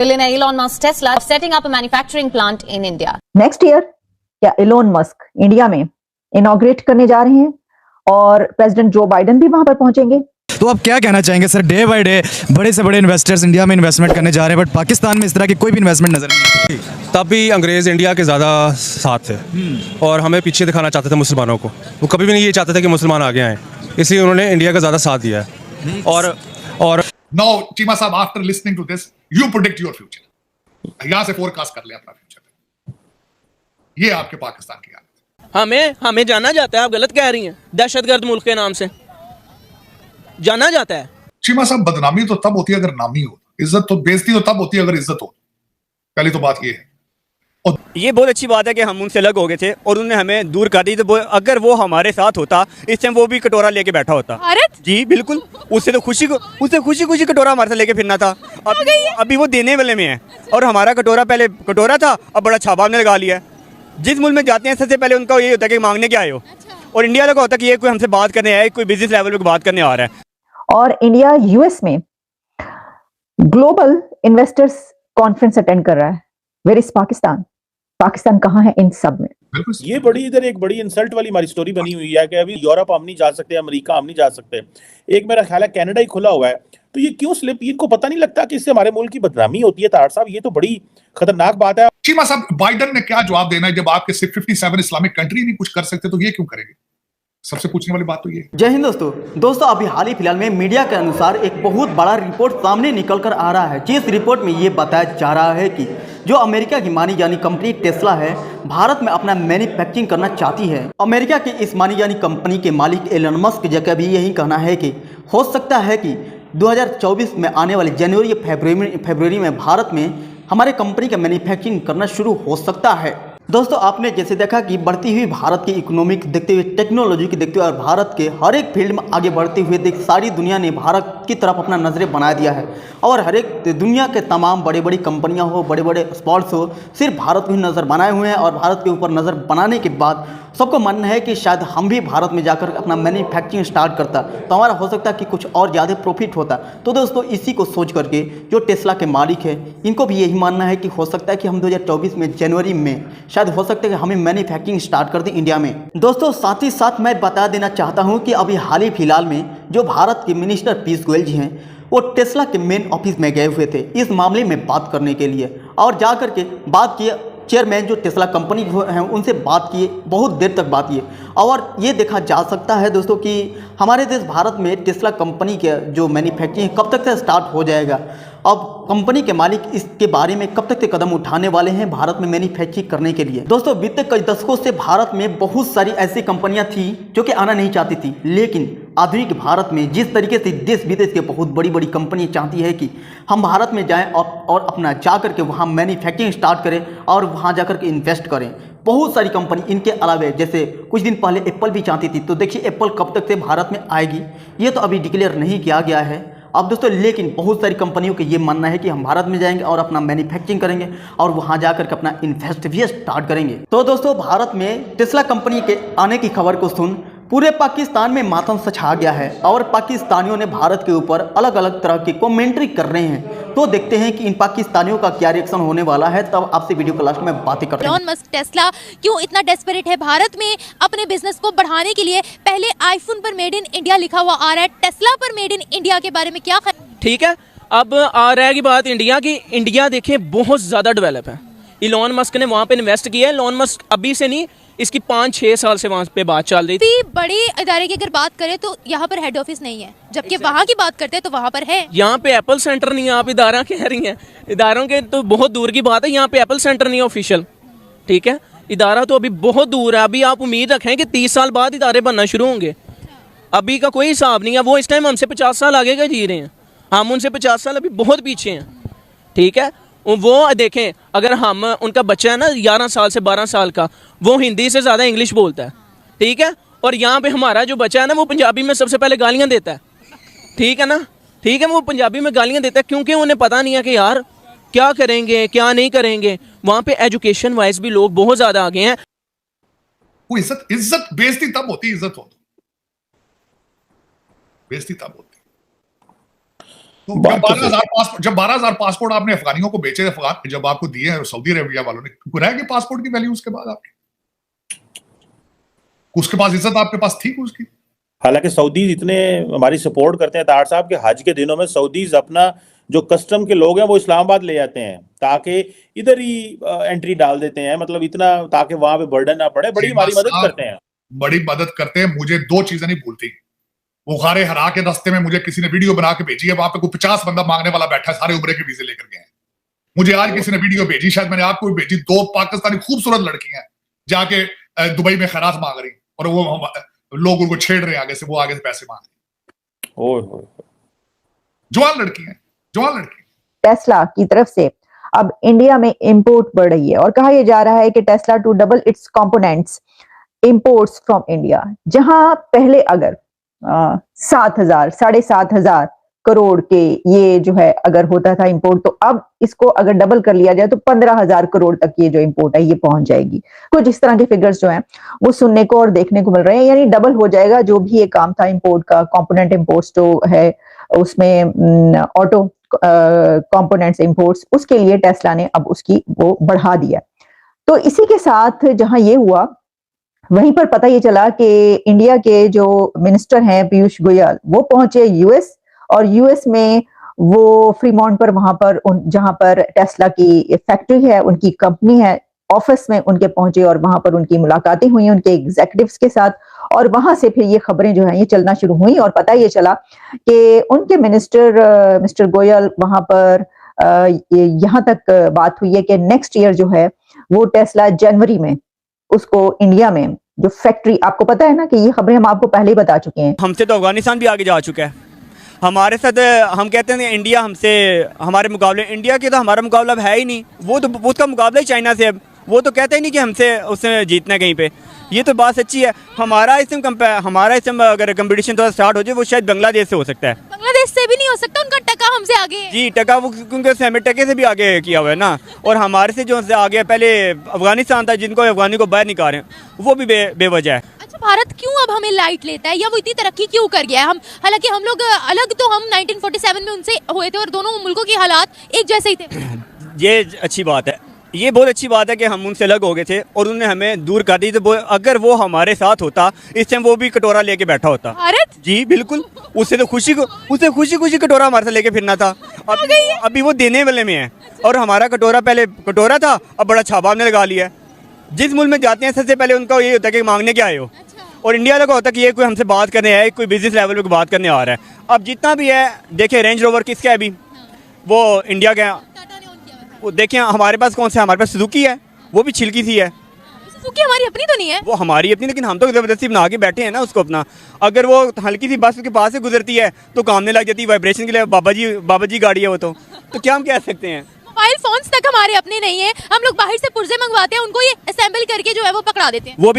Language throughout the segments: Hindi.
Billionaire Elon Musk Tesla setting up a manufacturing plant in India. Next year क्या इलोन मस्क इंडिया में इनॉग्रेट करने जा रहे हैं और प्रेसिडेंट जो बाइडेन भी वहां पर पहुंचेंगे। तो आप क्या कहना चाहेंगे सर, डे बाय डे बड़े से बड़े इन्वेस्टर्स इंडिया में इन्वेस्टमेंट करने जा रहे हैं, बट पाकिस्तान में इस तरह की कोई भी इन्वेस्टमेंट नजर नहीं। तब भी अंग्रेज़ इंडिया के ज़्यादा साथ थे और हमें पीछे दिखाना चाहते थे मुसलमानों को। वो कभी भी नहीं ये चाहते थे कि मुसलमान आगे आएँ, इसलिए उन्होंने इंडिया का ज़्यादा साथ दिया है। और Now, चीमा साहब, after listening to this, you predict your future. यहां से फोरकास्ट कर ले अपना फ्यूचर। ये आपके पाकिस्तान की हालत। हमें जाना जाता है, आप गलत कह रही हैं। दहशतगर्द मुल्क के नाम से जाना जाता है। चीमा साहब, बदनामी तो तब होती है अगर नामी हो, इज्जत तो, बेइज्जती तो तब होती है अगर इज्जत हो। पहली तो बात ये है। और ये बहुत अच्छी बात है कि हम उनसे अलग हो गए थे और उन्होंने हमें दूर कर दी। तो अगर वो हमारे साथ होता इस टाइम वो भी कटोरा लेके बैठा होता। जी बिल्कुल, उससे खुशी कटोरा हमारे साथ लेके फिरना था। अभी वो देने वाले में है और हमारा कटोरा पहले कटोरा था, अब बड़ा छापा हमने लगा लिया है। जिस मुल्क में जाते हैं सबसे पहले उनका ये होता है कि मांगने के आए हो, और इंडिया वालों का होता है कि ये कोई हमसे बात करने आया है, कोई बिजनेस लेवल पे बात करने आ रहा है। और इंडिया यूएस में ग्लोबल इन्वेस्टर्स कॉन्फ्रेंस अटेंड कर रहा है। Where is Pakistan? पाकिस्तान कहाँ है इन सब में? ये बड़ी इधर एक बड़ी इंसल्ट वाली हमारी स्टोरी बनी हुई है कि अभी यूरोप हम नहीं जा सकते, अमेरिका हम नहीं जा सकते, एक मेरा ख्याल है कनाडा ही खुला हुआ है। तो ये क्यों स्लिप, इनको पता नहीं लगता कि इससे हमारे मुल्क की बदनामी होती है। तार साहब, ये तो बड़ी खतरनाक बात है। चीमा साहब, बाइडेन ने क्या जवाब देना है जब आपके 57 इस्लामिक कंट्री नहीं कुछ कर सकते, तो ये क्यों करेंगे? सबसे पूछने वाली बात तो ये। जय हिंद दोस्तों अभी हाल ही फिलहाल में मीडिया के अनुसार एक बहुत बड़ा रिपोर्ट सामने निकल कर आ रहा है, जिस रिपोर्ट में ये बताया जा रहा है कि जो अमेरिका की मानी जानी कंपनी टेस्ला है, भारत में अपना मैन्युफैक्चरिंग करना चाहती है। अमेरिका की इस मानी जानी कंपनी के मालिक एलन मस्क का भी यही कहना है कि हो सकता है कि 2024 में आने वाले जनवरी या फरवरी में भारत में हमारे कंपनी का मैन्युफैक्चरिंग करना शुरू हो सकता है। दोस्तों, आपने जैसे देखा कि बढ़ती हुई भारत की इकोनॉमिक देखते हुए, टेक्नोलॉजी की देखते हुए और भारत के हर एक फील्ड में आगे बढ़ते हुए देख सारी दुनिया ने भारत की तरफ अपना नज़रें बना दिया है। और हर एक दुनिया के तमाम बड़ी बड़ी कंपनियां हो, बड़े बड़े स्पॉट्स हो, सिर्फ भारत में ही नज़र बनाए हुए हैं। और भारत के ऊपर नज़र बनाने के बाद सबको मानना है कि शायद हम भी भारत में जाकर अपना मैन्युफैक्चरिंग स्टार्ट करता तो हमारा हो सकता है कि कुछ और ज़्यादा प्रॉफिट होता। तो दोस्तों, इसी को सोच करके जो टेस्ला के मालिक है, इनको भी यही मानना है कि हो सकता है कि हम 2024 में जनवरी में शायद हो सकता है कि हमें मैन्युफैक्चरिंग स्टार्ट कर दें इंडिया में। दोस्तों, साथ ही साथ मैं बता देना चाहता हूँ कि अभी हाल ही फिलहाल में जो भारत के मिनिस्टर पीयूष गोयल जी हैं, वो टेस्ला के मेन ऑफिस में गए हुए थे इस मामले में बात करने के लिए, और जा कर के बात किए। चेयरमैन जो टेस्ला कंपनी हैं उनसे बात किए, बहुत देर तक बात किए। और ये देखा जा सकता है दोस्तों कि हमारे देश भारत में टेस्ला कंपनी के जो मैन्युफैक्चरिंग कब तक से स्टार्ट हो जाएगा। अब कंपनी के मालिक इसके बारे में कब तक के कदम उठाने वाले हैं भारत में मैन्युफैक्चरिंग करने के लिए। दोस्तों, बीते कई दशकों से भारत में बहुत सारी ऐसी कंपनियां थी जो कि आना नहीं चाहती थी, लेकिन आधुनिक भारत में जिस तरीके से देश विदेश के बहुत बड़ी बड़ी कंपनियां चाहती है कि हम भारत में जाएं और अपना जा कर के वहाँ मैन्युफैक्चरिंग स्टार्ट करें और वहाँ जा कर के इन्वेस्ट करें। बहुत सारी कंपनी इनके अलावा, जैसे कुछ दिन पहले एप्पल भी चाहती थी। तो देखिए एप्पल कब तक से भारत में आएगी ये तो अभी डिक्लेयर नहीं किया गया है। अब दोस्तों, लेकिन बहुत सारी कंपनियों का ये मानना है कि हम भारत में जाएंगे और अपना मैन्युफैक्चरिंग करेंगे और वहां जाकर के अपना इन्वेस्ट भी स्टार्ट करेंगे। तो दोस्तों, भारत में टेस्ला कंपनी के आने की खबर को सुन पूरे पाकिस्तान में मातम सा छा गया है और पाकिस्तानियों ने भारत के ऊपर अलग अलग तरह की कमेंट्री कर रहे हैं। तो देखते हैं कि इन पाकिस्तानियों का क्या रिएक्शन होने वाला है, तब आपसे वीडियो के लास्ट में बातें करते हैं। एलन मस्क टेस्ला क्यों इतना डेस्परेट है भारत में अपने बिजनेस को बढ़ाने के लिए? पहले आईफोन पर मेड इन इंडिया लिखा हुआ आ रहा है, टेस्ला पर मेड इन इंडिया के बारे में क्या? ठीक है, अब आ रहा है कि बात इंडिया की। इंडिया देखें बहुत ज़्यादा डेवलप है। एलन मस्क ने वहाँ पे इन्वेस्ट किया है। एलन मस्क अभी से नहीं, इसकी 5-6 साल से वहाँ पे बात चल रही थी। बड़े इदारे की अगर बात करें तो यहाँ पर हेड ऑफिस नहीं है, जबकि वहाँ की बात करते हैं तो वहाँ पर है। यहाँ पे एप्पल सेंटर नहीं है, आप इदारा कह रही हैं। इदारों के तो बहुत दूर की बात है, यहाँ पे एप्पल सेंटर नहीं है ऑफिशियल। ठीक है, इदारा तो अभी बहुत दूर है। अभी आप उम्मीद रखें कि 30 साल बाद इदारे बनना शुरू होंगे। अभी का कोई हिसाब नहीं है। वो इस टाइम हमसे 50 साल आगे का जी रहे हैं, हम उनसे 50 साल अभी बहुत पीछे हैं। ठीक है, वो देखें, अगर हम उनका बच्चा है ना 11 साल से 12 साल का, वो हिंदी से ज़्यादा इंग्लिश बोलता है। ठीक है, और यहाँ पे हमारा जो बच्चा है ना वो पंजाबी में सबसे पहले गालियाँ देता है। ठीक है ना, ठीक है, वो पंजाबी में गालियाँ देता है क्योंकि उन्हें पता नहीं है कि यार क्या करेंगे क्या नहीं करेंगे। वहाँ पे एजुकेशन वाइज भी लोग बहुत ज़्यादा आगे हैं। वो इज्जत बेइज्जती तब होती, इज्जत हो तो बेइज्जती तब होती। तो जब 12,000 पासपोर्ट आपने अफगानियों को बेचे, अफगान जब आपको दिए सऊदी अरेबिया वालों ने, रह गई पासपोर्ट की वैल्यू उसके बाद आपकी? उसके पास इज्जत आपके पास थी उसकी? हालांकि सऊदीज इतने हमारी सपोर्ट करते हैं तार साहब के हज के दिनों में सऊदीज अपना जो कस्टम के लोग हैं वो इस्लामाबाद ले जाते हैं ताकि इधर ही एंट्री डाल देते हैं, मतलब इतना ताकि वहां पे बर्डन ना पड़े। बड़ी हमारी मदद करते हैं, बड़ी मदद करते हैं। मुझे 2 चीजें नहीं भूलती। बुखारे हरा के रास्ते में मुझे किसी ने वीडियो बना के भेजी है, वहां पे कोई 50 बंदा मांगने वाला बैठा है, सारे उम्रे के वीजे लेकर गए हैं। मुझे आज किसी ने वीडियो भेजी, शायद मैंने आपको भी भेजी, 2 पाकिस्तानी खूबसूरत लड़कियां जाके दुबई में खैरात मांग रही और वो लोग उनको छेड़ रहे हैं आगे से, वो आगे से पैसे मांग रहे। जवान लड़की है, जवान लड़की। टेस्ला की तरफ से अब इंडिया में इंपोर्ट बढ़ रही है और कहा यह जा रहा है कि Tesla to double its components imports from India. जहां पहले अगर 7,000 7,500 करोड़ के ये जो है अगर होता था इंपोर्ट, तो अब इसको अगर डबल कर लिया जाए तो 15,000 करोड़ तक ये जो इंपोर्ट है ये पहुंच जाएगी। कुछ इस तरह के फिगर्स जो हैं वो सुनने को और देखने को मिल रहे हैं, यानी डबल हो जाएगा जो भी ये काम था इंपोर्ट का। कंपोनेंट इंपोर्ट्स जो है उसमें ऑटो कंपोनेंट्स इंपोर्ट्स, उसके लिए टेस्ला ने अब उसकी वो बढ़ा दिया। तो इसी के साथ जहां ये हुआ वहीं पर पता ये चला कि इंडिया के जो मिनिस्टर हैं पीयूष गोयल वो पहुंचे यूएस, और यूएस में वो फ्रीमॉन्ट पर वहां पर जहां पर टेस्ला की फैक्ट्री है, उनकी कंपनी है, ऑफिस में उनके पहुंचे और वहां पर उनकी मुलाकातें हुई उनके एग्जीक्यूटिव्स के साथ। और वहां से फिर ये खबरें जो हैं ये चलना शुरू हुई और पता ये चला कि उनके मिस्टर गोयल वहां पर यहाँ तक बात हुई है कि नेक्स्ट ईयर जो है वो टेस्ला जनवरी में उसको इंडिया में जो फैक्ट्री, आपको पता है ना कि ये खबरें हम आपको पहले ही बता चुके हैं। हमसे तो अफगानिस्तान भी आगे जा चुका है, हमारे साथ हम कहते हैं इंडिया हमसे हमारे मुकाबले, इंडिया के तो हमारा मुकाबला अब है ही नहीं, वो तो उसका मुकाबला ही चाइना से। अब वो तो कहते ही नहीं कि हमसे उससे जीतना है कहीं पे, ये तो बात सच्ची है। हमारा इसमें अगर कंपटीशन थोड़ा स्टार्ट हो जाए वो शायद बांग्लादेश से हो सकता है। बांग्लादेश से भी नहीं हो सकता, उनका टका हमसे आगे है। जी टका, वो क्योंकि हमें टके से भी आगे किया हुआ है ना, और हमारे से जो आगे पहले अफगानिस्तान था जिनको अफगानी को बाहर निकाल रहे हैं वो भी बेवजह है। अच्छा, भारत क्यों अब हमें लाइट लेता है या वो इतनी तरक्की क्यों कर गया है? हम हालांकि हम लोग अलग तो हम 1947 में उनसे हुए थे और दोनों मुल्कों के हालात एक जैसे ही थे। ये अच्छी बात है, ये बहुत अच्छी बात है कि हम उनसे अलग हो गए थे और उन्होंने हमें दूर कर दी। तो अगर वो हमारे साथ होता इस टाइम वो भी कटोरा लेके बैठा होता। भारत? जी बिल्कुल, उसे खुशी कटोरा हमारे साथ लेके फिरना था। अभी वो देने वाले में है और हमारा कटोरा पहले कटोरा था, अब बड़ा छापा हमने लगा लिया है। जिस मुल्क में जाते हैं सबसे पहले उनका ये होता है कि मांगने क्या आए हो। और इंडिया का होता है कि ये कोई हमसे बात करने आया है, कोई बिजनेस लेवल पे बात करने आ रहा है। अब जितना भी है देखिए, रेंज रोवर किसका है अभी, वो इंडिया का। वो देखिए हमारे पास कौन सा है, हमारे पास सुजुकी है, वो भी छिलकी सी है। सुजुकी हमारी अपनी तो नहीं है। वो हमारी अपनी, लेकिन हम तो जबरदस्ती बना के बैठे हैं ना उसको अपना। अगर वो हल्की सी बस उसके पास से गुजरती है तो कामने लग जाती है, वाइब्रेशन के लिए बाबा जी गाड़ी है वो। तो क्या हम कह सकते हैं। मोबाइल फोन्स तक हमारे अपने नहीं है, हम लोग बाहर से पुर्जे मंगवाते हैं, उनको ये असेंबल करके जो है वो पकड़ा देते हैं। वो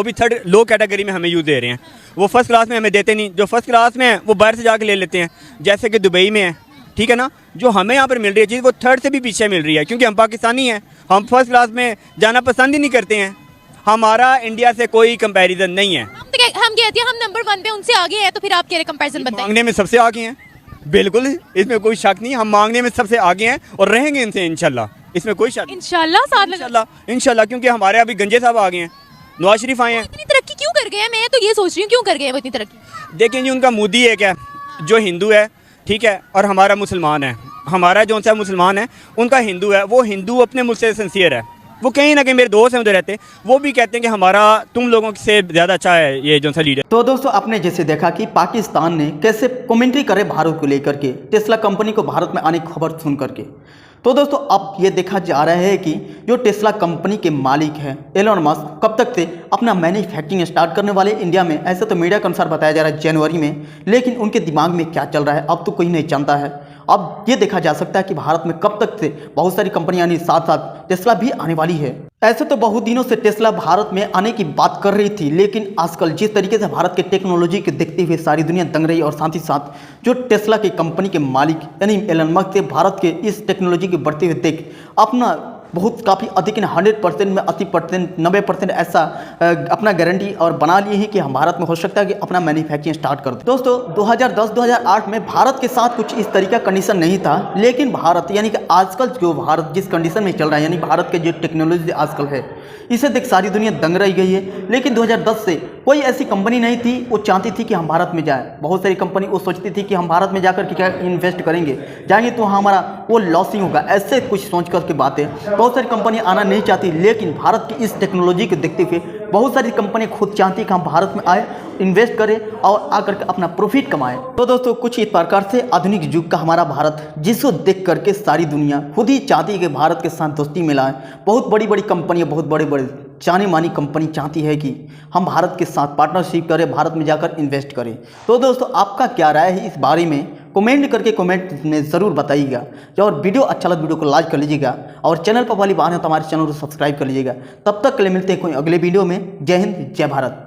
भी थर्ड लो कैटेगरी में हमें यूज दे रहे हैं। वो फर्स्ट क्लास में हमें देते नहीं, जो फर्स्ट क्लास में है वो बाहर से जाके ले लेते हैं, जैसे कि दुबई में है, ठीक है ना। जो हमें यहाँ पर मिल रही है चीज़ वो थर्ड से भी पीछे मिल रही है, क्योंकि हम पाकिस्तानी हैं, हम फर्स्ट क्लास में जाना पसंद ही नहीं करते हैं। हमारा इंडिया से कोई कंपैरिजन नहीं है। हम कहते हैं हम नंबर 1 पे उनसे आगे हैं, तो फिर आप कह रहे कंपैरिजन बताइए। मांगने में सबसे आगे हैं, बिल्कुल, इसमें कोई शक नहीं। हम मांगने में सबसे आगे हैं और रहेंगे इनसे इंशाल्लाह, इसमें कोई शक। इंशाल्लाह, क्योंकि हमारे अभी गंजे साहब आ गए हैं, नवाज शरीफ आए हैं। इतनी तरक्की क्यों कर गए हैं? मैं तो ये सोच रही हूँ क्यों कर गए हैं वो इतनी तरक्की। देखें जी, उनका मोदी है क्या, जो हिंदू है, ठीक है, और हमारा मुसलमान है। हमारा जो सा मुसलमान है उनका हिंदू है, वो हिंदू अपने मुझ से सिंसियर है। वो कहीं ना कहीं मेरे दोस्त हैं उधर रहते, वो भी कहते हैं कि हमारा तुम लोगों से ज़्यादा अच्छा है ये जो सा लीडर। तो दोस्तों, आपने जैसे देखा कि पाकिस्तान ने कैसे कमेंट्री करे भारत को लेकर के, टेस्ला कंपनी को भारत में आने की खबर सुन करके। तो दोस्तों, अब ये देखा जा रहा है कि जो टेस्ला कंपनी के मालिक हैं एलोन मस्क कब तक से अपना मैन्युफैक्चरिंग स्टार्ट करने वाले इंडिया में। ऐसा तो मीडिया के अनुसार बताया जा रहा है जनवरी में, लेकिन उनके दिमाग में क्या चल रहा है अब तो कोई नहीं जानता है। अब ये देखा जा सकता है कि भारत में कब तक से बहुत सारी कंपनियां यानी साथ साथ टेस्ला भी आने वाली है। ऐसे तो बहुत दिनों से टेस्ला भारत में आने की बात कर रही थी, लेकिन आजकल जिस तरीके से भारत के टेक्नोलॉजी के देखते हुए सारी दुनिया दंग रही, और साथ ही साथ जो टेस्ला की कंपनी के मालिक यानी एलन मस्क से भारत के इस टेक्नोलॉजी के बढ़ते हुए देख अपना बहुत काफ़ी अधिक 100% में 80% 90% ऐसा अपना गारंटी और बना लिए हैं कि हम भारत में हो सकता है कि अपना मैन्युफैक्चरिंग स्टार्ट कर दें। दोस्तों 2010-2008 में भारत के साथ कुछ इस तरीका कंडीशन नहीं था, लेकिन भारत यानी कि आजकल जो भारत जिस कंडीशन में चल रहा है, यानी भारत के जो टेक्नोलॉजी आजकल है, इसे देख सारी दुनिया दंग रह गई है। लेकिन 2010 से कोई ऐसी कंपनी नहीं थी वो चाहती थी कि हम भारत में जाएं। बहुत सारी कंपनी वो सोचती थी कि हम भारत में जाकर के क्या इन्वेस्ट करेंगे, जाएंगे तो हमारा वो लॉसिंग होगा, ऐसे कुछ सोच कर के बातें बहुत सारी कंपनी आना नहीं चाहती। लेकिन भारत की इस टेक्नोलॉजी को देखते हुए बहुत सारी कंपनी खुद चाहती कि हम भारत में आए, इन्वेस्ट करें और आकर के अपना प्रॉफिट कमाएं। तो दोस्तों कुछ इस प्रकार से आधुनिक युग का हमारा भारत, जिसको देख करके सारी दुनिया खुद ही चाहती है कि भारत के साथ दोस्ती मिलाएं। बहुत बड़ी बड़ी कंपनियां, बहुत बड़े बड़े जानी मानी कंपनी चाहती है कि हम भारत के साथ पार्टनरशिप करें, भारत में जाकर इन्वेस्ट करें। तो दोस्तों आपका क्या राय है इस बारे में, कमेंट करके कमेंट में ज़रूर बताइएगा। और वीडियो अच्छा लगा वीडियो को लाइक कर लीजिएगा और चैनल पर वाली बात है तो हमारे चैनल को सब्सक्राइब कर लीजिएगा। तब तक के लिए मिलते हैं कोई अगले वीडियो में। जय हिंद, जय भारत।